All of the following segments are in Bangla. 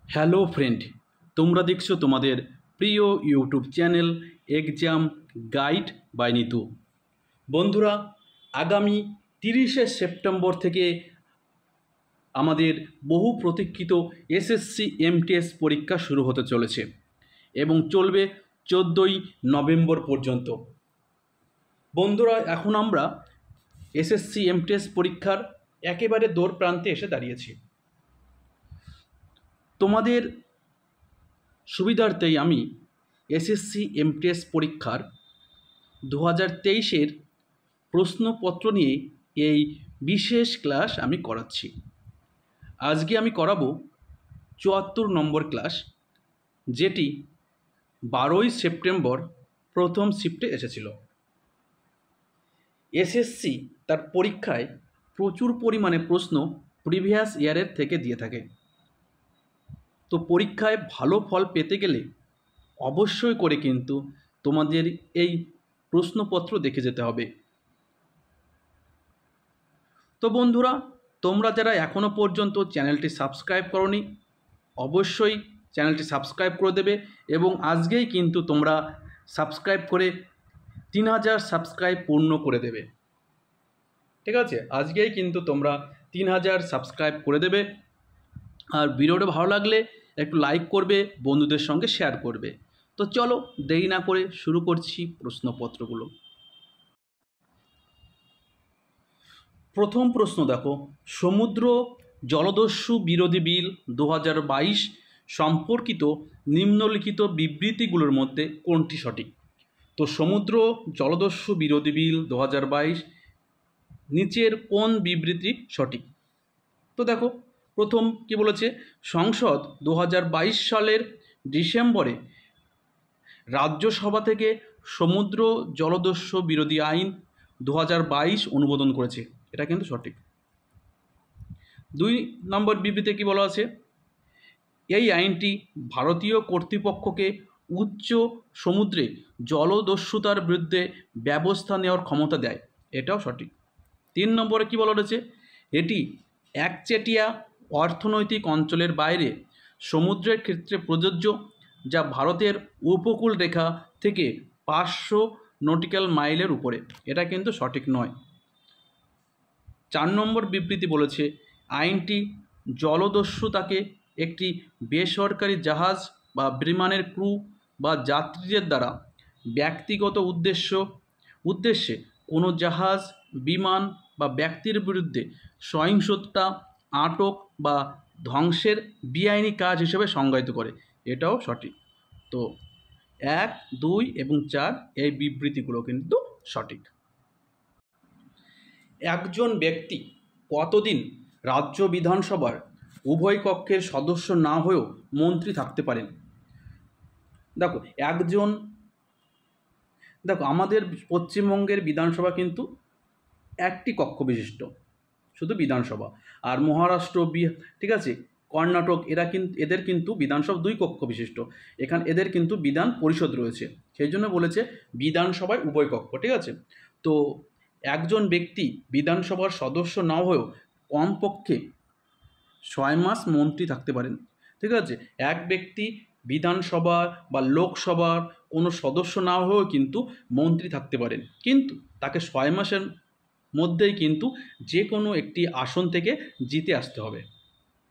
হ্যালো ফ্রেন্ড, তোমরা দেখছো তোমাদের প্রিয় YouTube channel exam guide by Nitu. বন্ধুরা, আগামী 30শে সেপ্টেম্বর থেকে আমাদের বহু প্রতীক্ষিত এসএসসি এমটিএস পরীক্ষা শুরু হতে চলেছে এবং চলবে 14ই নভেম্বর পর্যন্ত। বন্ধুরা, এখন আমরা এসএসসি এমটিএস পরীক্ষার একেবারে দূর প্রান্তে এসে দাঁড়িয়েছি। তোমাদের সুবিধার্থেই আমি এসএসসি এমটিএস পরীক্ষার 2023-এর প্রশ্নপত্র নিয়ে এই বিশেষ ক্লাস আমি করাচ্ছি। আজকে আমি করাবো 74 নম্বর ক্লাস, যেটি 12ই সেপ্টেম্বর প্রথম শিফটে এসেছিল। এসএসসি তার পরীক্ষায় প্রচুর পরিমাণে প্রশ্ন প্রিভিয়াস ইয়ারের থেকে দিয়ে থাকে। তো পরীক্ষায় ভালো ফল পেতে গেলে অবশ্যই করে কিন্তু তোমাদের এই প্রশ্নপত্র দেখে যেতে হবে। তো বন্ধুরা, তোমরা যারা এখনও পর্যন্ত চ্যানেলটি সাবস্ক্রাইব করোনি, অবশ্যই চ্যানেলটি সাবস্ক্রাইব করে দেবে এবং আজকেই কিন্তু তোমরা সাবস্ক্রাইব করে 3000 সাবস্ক্রাইব পূর্ণ করে দেবে। ঠিক আছে, আজকেই কিন্তু তোমরা 3000 সাবস্ক্রাইব করে দেবে। আর ভিডিওটা ভালো লাগলে একটু লাইক করবে, বন্ধুদের সঙ্গে শেয়ার করবে। তো চলো দেরি না করে শুরু করছি প্রশ্নপত্রগুলো। প্রথম প্রশ্ন দেখো, সমুদ্র জলদস্যু বিরোধী বিল 2022 সম্পর্কিত নিম্নলিখিত বিবৃতিগুলোর মধ্যে কোনটি সঠিক? তো সমুদ্র জলদস্যু বিরোধী বিল 2022 নিচের কোন বিবৃতি সঠিক? তো দেখো, প্রথম কি বলেছে, সংসদ 2022 সালের ডিসেম্বরে রাজ্যসভা থেকে সমুদ্র জলদস্যু বিরোধী আইন 2022 অনুমোদন করেছে। এটা কিন্তু সঠিক। 2 নম্বর বিবৃতিতে কি বলা আছে, এই আইনটি ভারতীয় কর্তৃপক্ষকে উচ্চ সমুদ্রে জলদস্যুতার বিরুদ্ধে ব্যবস্থা নেওয়ার ক্ষমতা দেয়। এটাও সঠিক। 3 নম্বরে কি বলা রয়েছে, এটি একচেটিয়া অর্থনৈতিক অঞ্চলের বাইরে সমুদ্রের ক্ষেত্রে প্রযোজ্য, যা ভারতের উপকূল রেখা থেকে 500 নটিক্যাল মাইলের উপরে। এটা কিন্তু সঠিক নয়। 4 নম্বর বিবৃতি বলেছে, আইনটি জলদস্যুতাকে একটি বেসরকারি জাহাজ বা বিমানের ক্রু বা যাত্রীদের দ্বারা ব্যক্তিগত উদ্দেশ্যে কোনো জাহাজ, বিমান বা ব্যক্তির বিরুদ্ধে সহিংসতা, আটক বা ধ্বংসের বেআইনি কাজ হিসেবে সংজ্ঞায়িত করে। এটাও সঠিক। তো 1, 2 এবং 4 এই বিবৃতিগুলো কিন্তু সঠিক। একজন ব্যক্তি কতদিন রাজ্য বিধানসভার উভয় কক্ষের সদস্য না হয়েও মন্ত্রী থাকতে পারেন? দেখো আমাদের পশ্চিমবঙ্গের বিধানসভা কিন্তু একটি কক্ষ বিশিষ্ট, শুধু বিধানসভা। আর মহারাষ্ট্র, ঠিক আছে, কর্ণাটক, এদের কিন্তু বিধানসভা 2 কক্ষ বিশিষ্ট। এদের কিন্তু বিধান পরিষদ রয়েছে, সেই জন্য বলেছে বিধানসভায় উভয় কক্ষ। ঠিক আছে, তো একজন ব্যক্তি বিধানসভার সদস্য না হয়েও কমপক্ষে 6 মাস মন্ত্রী থাকতে পারেন। ঠিক আছে, এক ব্যক্তি বিধানসভা বা লোকসভার কোনো সদস্য না হয়েও কিন্তু মন্ত্রী থাকতে পারেন, কিন্তু তাকে 6 মাসের মধ্যেই কিন্তু যে কোনো একটি আসন থেকে জিতে আসতে হবে।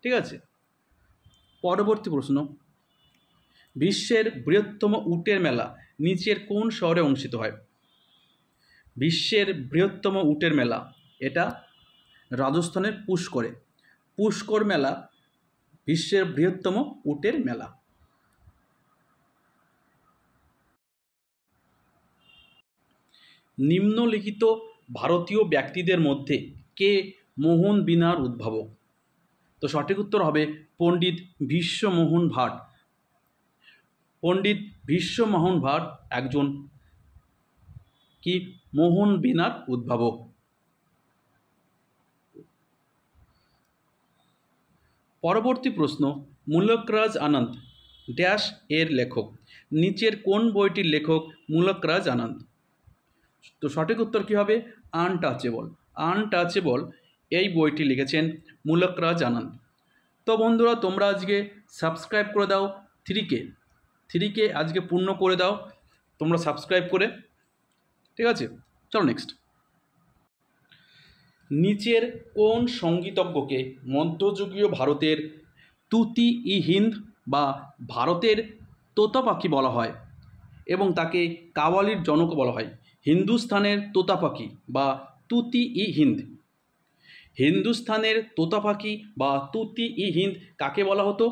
ঠিক আছে, পরবর্তী প্রশ্ন, বিশ্বের বৃহত্তম উটের মেলা নিচের কোন শহরে অনুষ্ঠিত হয়? বিশ্বের বৃহত্তম উটের মেলা, এটা রাজস্থানের পুষ্করে। পুষ্কর মেলা বিশ্বের বৃহত্তম উটের মেলা। নিম্নলিখিত ভারতীয় ব্যক্তিদের মধ্যে কে মোহন বীণার উদ্ভাবক? তো সঠিক উত্তর হবে পণ্ডিত বিশ্বমোহন ভাট। পণ্ডিত বিশ্বমোহন ভাট একজন কি মোহন বীণার উদ্ভাবক। পরবর্তী প্রশ্ন, মুলকরাজ আনন্দ ড্যাশ এর লেখক? নিচের কোন বইটির লেখক মুলকরাজ আনন্দ? তো সঠিক উত্তর কী হবে? আনটাচেবল। আনটাচেবল এই বইটি লিখেছেন মুলকরাজ আনন্দ। তো বন্ধুরা, তোমরা আজকে সাবস্ক্রাইব করে দাও 3K আজকে পূর্ণ করে দাও তোমরা সাবস্ক্রাইব করে, ঠিক আছে? চলো নেক্সট। নিচের কোন সঙ্গীতজ্ঞকে মধ্যযুগীয় ভারতের তুতি-ই-হিন্দ বা ভারতের তোতা পাখি বলা হয় এবং তাকে কাওয়ালির জনক বলা হয়? হিন্দুস্থানের তোতা পাখি বা তুতি-ই-হিন্দ। হিন্দুস্থানের তোতা পাখি বা তুতি-ই-হিন্দ কাকে বলা হতো?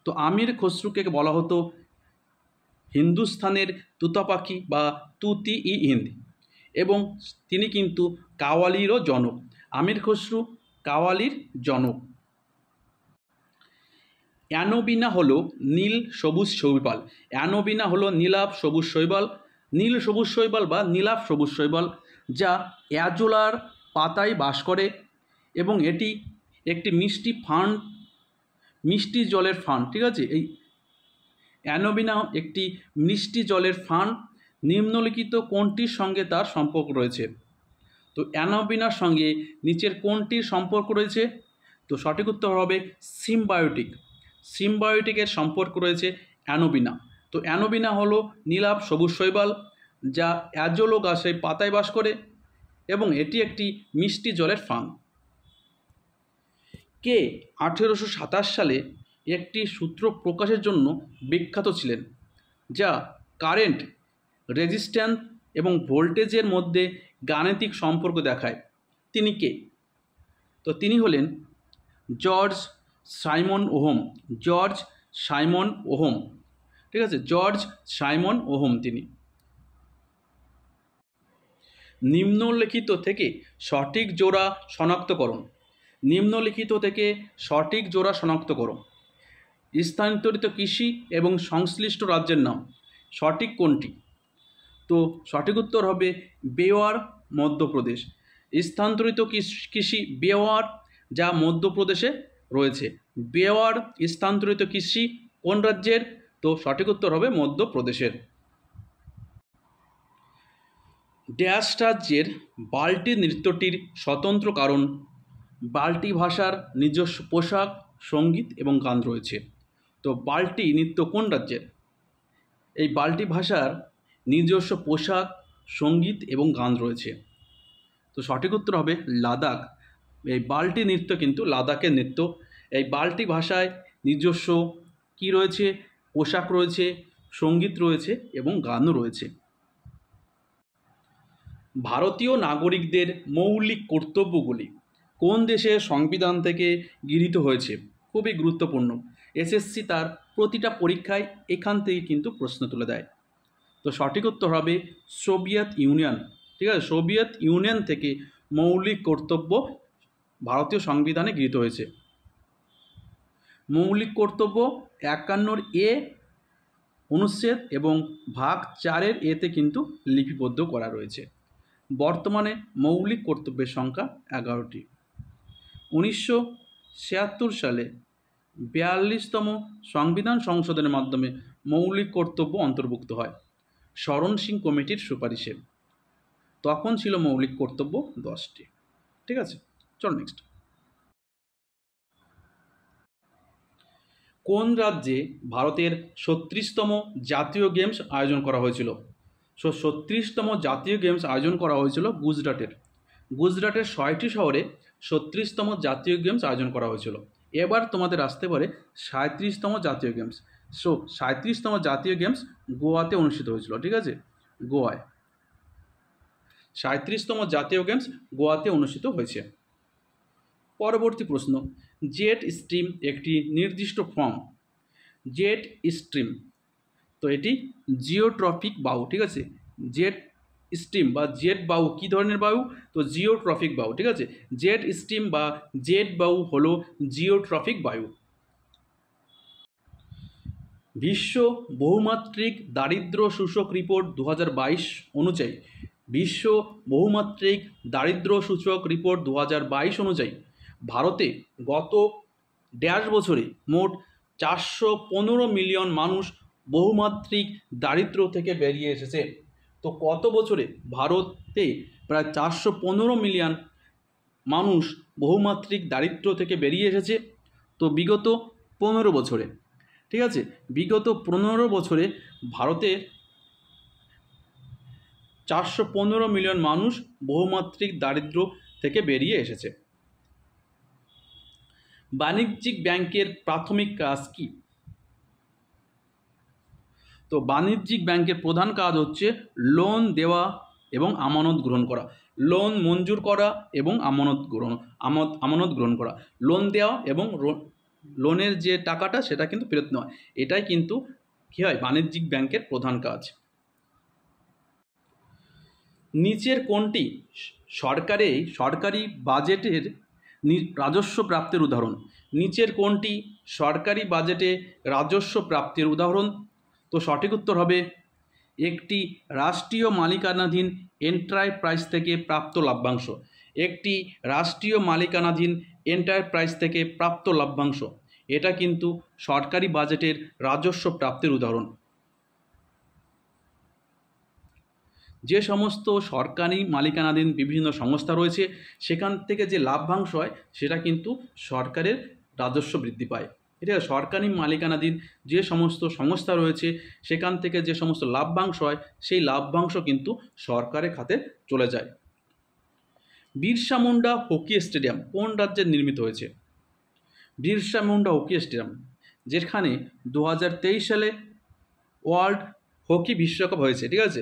তো আমির খসরুকে বলা হতো হিন্দুস্থানের তোতা পাখি বা তুতি-ই-হিন্দ, এবং তিনি কিন্তু কাওয়ালিরও জনক। আমির খসরু কাওয়ালির জনক। অ্যানোবিনা হলো নীল সবুজ শৈবাল। অ্যানোবিনা হলো নীলাভ সবুজ শৈবাল, নীল সবুজ শৈবাল বা নীলাভ সবুজ শৈবাল, যা অ্যাজোলার পাতায় বাস করে এবং এটি একটি মিষ্টি জলের ফান, ঠিক আছে? এই অ্যানোবিনা একটি মিষ্টি জলের ফান। নিম্নলিখিত কোনটির সঙ্গে তার সম্পর্ক রয়েছে? তো অ্যানোবিনার সঙ্গে নিচের কোনটির সম্পর্ক রয়েছে? তো সঠিক উত্তর হবে সিম্বায়োটিক। সিম্বায়োটিকের সম্পর্ক রয়েছে অ্যানোবিনা। তো অ্যানোবিনা হলো নীলাভ সবুজ শৈবাল, যা অ্যাজোলো গাছের পাতায় বাস করে এবং এটি একটি মিষ্টি জলের ফান। কে 1827 সালে একটি সূত্র প্রকাশের জন্য বিখ্যাত ছিলেন, যা কারেন্ট, রেজিস্ট্যান্স এবং ভোল্টেজের মধ্যে গাণিতিক সম্পর্ক দেখায়? তিনি কে? তো তিনি হলেন George Simon ohm. George Simon ohm, ঠিক আছে? জর্জ সাইমন ওহম তিনি। নিম্নলিখিত থেকে সঠিক জোড়া শনাক্তকরণ। নিম্নলিখিত থেকে সঠিক জোড়া শনাক্ত করো। স্থানান্তরিত কৃষি এবং সংশ্লিষ্ট রাজ্যের নাম, সঠিক কোনটি? তো সঠিক উত্তর হবে বেওয়ার, মধ্যপ্রদেশ। স্থানান্তরিত কৃষি বেওয়ার, যা মধ্যপ্রদেশে রয়েছে। বেওয়ার স্থানান্তরিত কৃষি কোন রাজ্যের? তো সঠিক উত্তর হবে মধ্যপ্রদেশের। ড্যাশ রাজ্যের বাল্টি নৃত্যটির স্বতন্ত্র কারণ? বাল্টি ভাষার নিজস্ব পোশাক, সঙ্গীত এবং গান রয়েছে। তো বাল্টি নৃত্য কোন রাজ্যের? এই বাল্টি ভাষার নিজস্ব পোশাক, সঙ্গীত এবং গান রয়েছে। তো সঠিক উত্তর হবে লাদাখ। এই বাল্টি নৃত্য কিন্তু লাদাখের নৃত্য। এই বাল্টি ভাষায় নিজস্ব কি রয়েছে? পোশাক রয়েছে, সঙ্গীত রয়েছে এবং গানও রয়েছে। ভারতীয় নাগরিকদের মৌলিক কর্তব্যগুলি কোন দেশের সংবিধান থেকে গৃহীত হয়েছে? খুবই গুরুত্বপূর্ণ। এসএসসি তার প্রতিটা পরীক্ষায় এখান থেকে কিন্তু প্রশ্ন তুলে দেয়। তো সঠিক উত্তর হবে সোভিয়েত ইউনিয়ন, ঠিক আছে? সোভিয়েত ইউনিয়ন থেকে মৌলিক কর্তব্য ভারতীয় সংবিধানে গৃহীত হয়েছে। মৌলিক কর্তব্য 51 এ অনুচ্ছেদ এবং ভাগ 4 এতে কিন্তু লিপিবদ্ধ করা রয়েছে। বর্তমানে মৌলিক কর্তব্যের সংখ্যা 11টি। 1976 সালে 42তম সংবিধান সংশোধনের মাধ্যমে মৌলিক কর্তব্য অন্তর্ভুক্ত হয় শরণ সিং কমিটির সুপারিশে। তখন ছিল মৌলিক কর্তব্য 10টি, ঠিক আছে? চল নেক্সট। কোন রাজ্যে ভারতের 36তম জাতীয় গেমস আয়োজন করা হয়েছিল? 36তম জাতীয় গেমস আয়োজন করা হয়েছিল গুজরাটের। গুজরাটের 6টি শহরে 36তম জাতীয় গেমস আয়োজন করা হয়েছিল। এবার তোমাদের আসতে পারে 37তম জাতীয় গেমস। 37তম জাতীয় গেমস গোয়াতে অনুষ্ঠিত হয়েছিল, ঠিক আছে? গোয়ায় 37তম জাতীয় গেমস গোয়াতে অনুষ্ঠিত হয়েছে। পরবর্তী প্রশ্ন, জেট স্ট্রিম একটি নির্দিষ্ট ফর্ম। জেট স্ট্রিম, তো এটি জিওট্রফিক বায়ু, ঠিক আছে? জেট স্ট্রিম বা জেট বায়ু কী ধরনের বায়ু? তো জিওট্রফিক বায়ু, ঠিক আছে? জেট স্ট্রিম বা জেট বায়ু হলো জিওট্রফিক বায়ু। বিশ্ব বহুমাত্রিক দারিদ্র্য সূচক রিপোর্ট 2022 অনুযায়ী, বিশ্ব বহুমাত্রিক দারিদ্র্য সূচক রিপোর্ট 2022 অনুযায়ী ভারতে গত বছরে মোট 415 মিলিয়ন মানুষ বহুমাত্রিক দারিদ্র্য থেকে বেরিয়ে এসেছে। তো কত বছরে ভারতে প্রায় 415 মিলিয়ন মানুষ বহুমাত্রিক দারিদ্র্য থেকে বেরিয়ে এসেছে? তো বিগত 15 বছরে, ঠিক আছে, বিগত 15 বছরে ভারতের 415 মিলিয়ন মানুষ বহুমাত্রিক দারিদ্র্য থেকে বেরিয়ে এসেছে। বাণিজ্যিক ব্যাংকের প্রাথমিক কাজ কি? তো বাণিজ্যিক ব্যাংকের প্রধান কাজ হচ্ছে লোন দেওয়া এবং আমানত গ্রহণ করা। লোন মঞ্জুর করা এবং আমানত গ্রহণ করা। লোন দেওয়া এবং লোনের যে টাকাটা সেটা কিন্তু ফেরত নেওয়া, এটাই কিন্তু কী হয় বাণিজ্যিক ব্যাংকের প্রধান কাজ। নিচের কোনটি সরকারি বাজেটের রাজস্ব প্রাপ্তির উদাহরণ? নিচের কোনটি সরকারি বাজেটে রাজস্ব প্রাপ্তির উদাহরণ? তো সঠিক উত্তর হবে একটি রাষ্ট্রীয় মালিকানাধীন এন্টারপ্রাইজ থেকে প্রাপ্ত লভ্যাংশ। একটি রাষ্ট্রীয় মালিকানাধীন এন্টারপ্রাইজ থেকে প্রাপ্ত লভ্যাংশ, এটা কিন্তু সরকারি বাজেটের রাজস্ব প্রাপ্তির উদাহরণ। যে সমস্ত সরকারি মালিকানাধীন বিভিন্ন সংস্থা রয়েছে সেখান থেকে যে লাভ্যাংশ হয় সেটা কিন্তু সরকারের রাজস্ব বৃদ্ধি পায়। ঠিক আছে, সরকারি মালিকানাধীন যে সমস্ত সংস্থা রয়েছে সেখান থেকে যে সমস্ত লাভ্যাংশ হয় সেই লাভ্যাংশ কিন্তু সরকারের খাতে চলে যায়। বিরসা মুন্ডা হকি স্টেডিয়াম কোন রাজ্যে নির্মিত হয়েছে? বিরসা মুন্ডা হকি স্টেডিয়াম যেখানে 2023 সালে ওয়ার্ল্ড হকি বিশ্বকাপ হয়েছে, ঠিক আছে,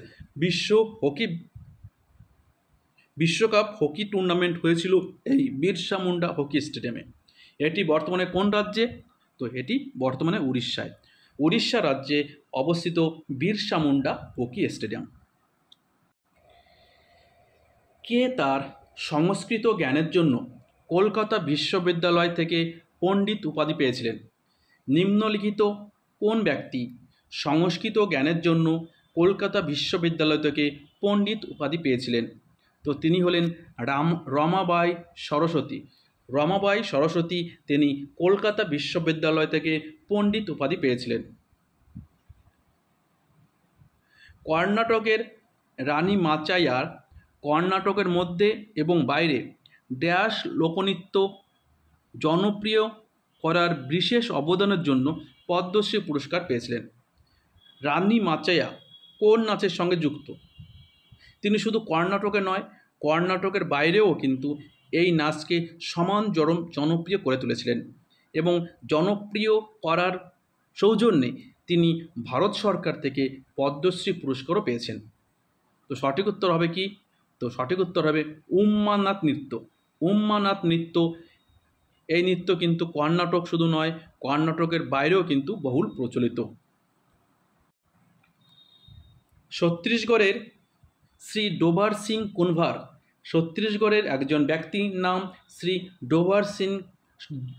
বিশ্বকাপ হকি টুর্নামেন্ট হয়েছিল এই বিরসা মুন্ডা হকি স্টেডিয়ামে। এটি বর্তমানে কোন রাজ্যে? তো এটি বর্তমানে উড়িষ্যা রাজ্যে অবস্থিত বিরসা মুন্ডা হকি স্টেডিয়াম। কে তার সংস্কৃত জ্ঞানের জন্য কলকাতা বিশ্ববিদ্যালয় থেকে পণ্ডিত উপাধি পেয়েছিলেন? নিম্নলিখিত কোন ব্যক্তি সংস্কৃত জ্ঞানের জন্য কলকাতা বিশ্ববিদ্যালয় থেকে পণ্ডিত উপাধি পেয়েছিলেন? তো তিনি হলেন রমাবাঈ সরস্বতী। রমাবাঈ সরস্বতী তিনি কলকাতা বিশ্ববিদ্যালয় থেকে পণ্ডিত উপাধি পেয়েছিলেন। কর্ণাটকের রানী মাচাইয়ার কর্ণাটকের মধ্যে এবং বাইরে ড্যাশ লোকনৃত্য জনপ্রিয় করার বিশেষ অবদানের জন্য পদ্মশ্রী পুরস্কার পেয়েছিলেন। রানী মাচাইয়া কোন নাচের সঙ্গে যুক্ত? তিনি শুধু কর্ণাটকে নয়, কর্ণাটকের বাইরেও কিন্তু এই নাচকে সমান জনপ্রিয় করে তুলেছিলেন এবং জনপ্রিয় করার সৌজন্যে তিনি ভারত সরকার থেকে পদ্মশ্রী পুরস্কারও পেয়েছেন। তো সঠিক উত্তর হবে কি? তো সঠিক উত্তর হবে উম্মানাথ নৃত্য। উম্মানাথ নৃত্য, এই নৃত্য কিন্তু কর্ণাটক শুধু নয়, কর্ণাটকের বাইরেও কিন্তু বহুল প্রচলিত। ছত্তিশগড়ের শ্রী ডোভার সিং কুনভার, ছত্তিশগড়ের একজন ব্যক্তির নাম শ্রী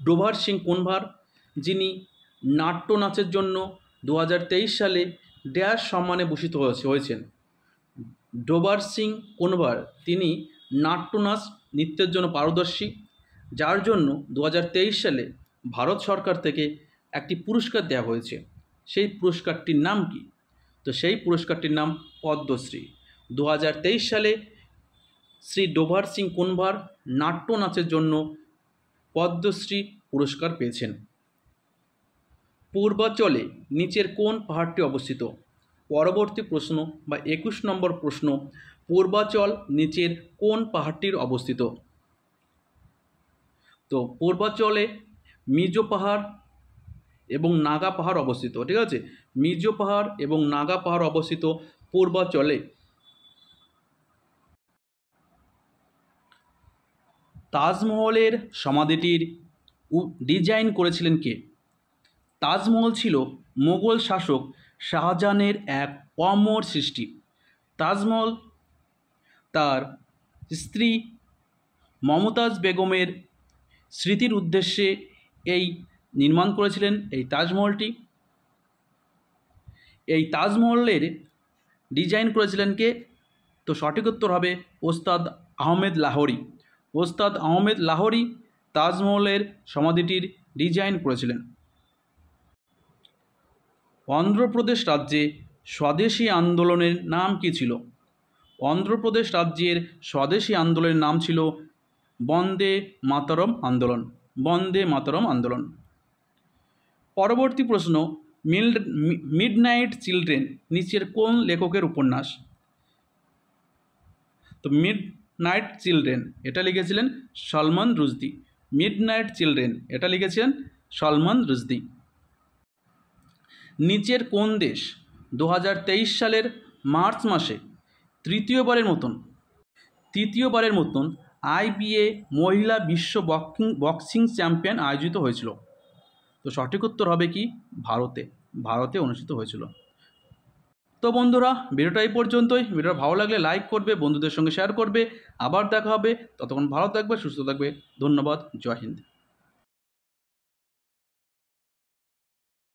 ডোভার সিং কুনভার, যিনি নাট্য নাচের জন্য 2023 সালে ড্যাশ সম্মানে ভূষিত হয়েছেন। ডোভার সিং কুনভার তিনি নাট্যনাচ নৃত্যের জন্য পারদর্শী, যার জন্য 2023 সালে ভারত সরকার থেকে একটি পুরস্কার দেওয়া হয়েছে। সেই পুরস্কারটির নাম কি? তো সেই পুরস্কারটির নাম পদ্মশ্রী। 2023 সালে শ্রী ডোভার সিং কুনভার নাট্য নাচের জন্য পদ্মশ্রী পুরস্কার পেয়েছেন। পূর্বাঞ্চলে নিচের কোন পাহাড়টি অবস্থিত? পরবর্তী প্রশ্ন বা 21 নম্বর প্রশ্ন, পূর্বাঞ্চল নিচের কোন পাহাড়টির অবস্থিত? তো পূর্বাঞ্চলে মিজো পাহাড় এবং নাগা পাহাড় অবস্থিত, ঠিক আছে, মিজো পাহাড় এবং নাগা পাহাড় অবস্থিত পূর্বাঞ্চলে। তাজমহলের সমাধিটির ডিজাইন করেছিলেন কে? তাজমহল ছিল মোগল শাসক শাহজাহানের এক অমর সৃষ্টি। তাজমহল তার স্ত্রী মমতাজ বেগমের স্মৃতির উদ্দেশ্যে এই নির্মাণ করেছিলেন এই তাজমহলটি। এই তাজমহলের ডিজাইন করেছিলেন কে? তো সঠিক উত্তর হবে ওস্তাদ আহমেদ লাহোরী। ওস্তাদ আহমেদ লাহোরী তাজমহলের সমাধিটির ডিজাইন করেছিলেন। অন্ধ্রপ্রদেশ রাজ্যে স্বদেশী আন্দোলনের নাম কী ছিল? অন্ধ্রপ্রদেশ রাজ্যের স্বদেশী আন্দোলনের নাম ছিল বন্দে মাতরম আন্দোলন। বন্দে মাতরম আন্দোলন। পরবর্তী প্রশ্ন, মিডনাইট চিলড্রেন নিচের কোন লেখকের উপন্যাস? তো মিডনাইট চিলড্রেন এটা লিখেছিলেন সলমন রুশদি। মিডনাইট চিলড্রেন এটা লিখেছিলেন সলমন রুশদি। নিচের কোন দেশ 2023 সালের মার্চ মাসে তৃতীয়বারের মতন IBA মহিলা বিশ্ব বক্সিং চ্যাম্পিয়ন আয়োজিত হয়েছিল? তো সঠিক উত্তর হবে কি ভারতে অনুষ্ঠিত হয়েছিল। তো বন্ধুরা, ভিডিওটা এই পর্যন্তই। ভিডিওটা ভালো লাগলে লাইক করবে, বন্ধুদের সঙ্গে শেয়ার করবে। আবার দেখা হবে, ততক্ষণ ভালো থাকবে, সুস্থ থাকবে। ধন্যবাদ। জয় হিন্দ।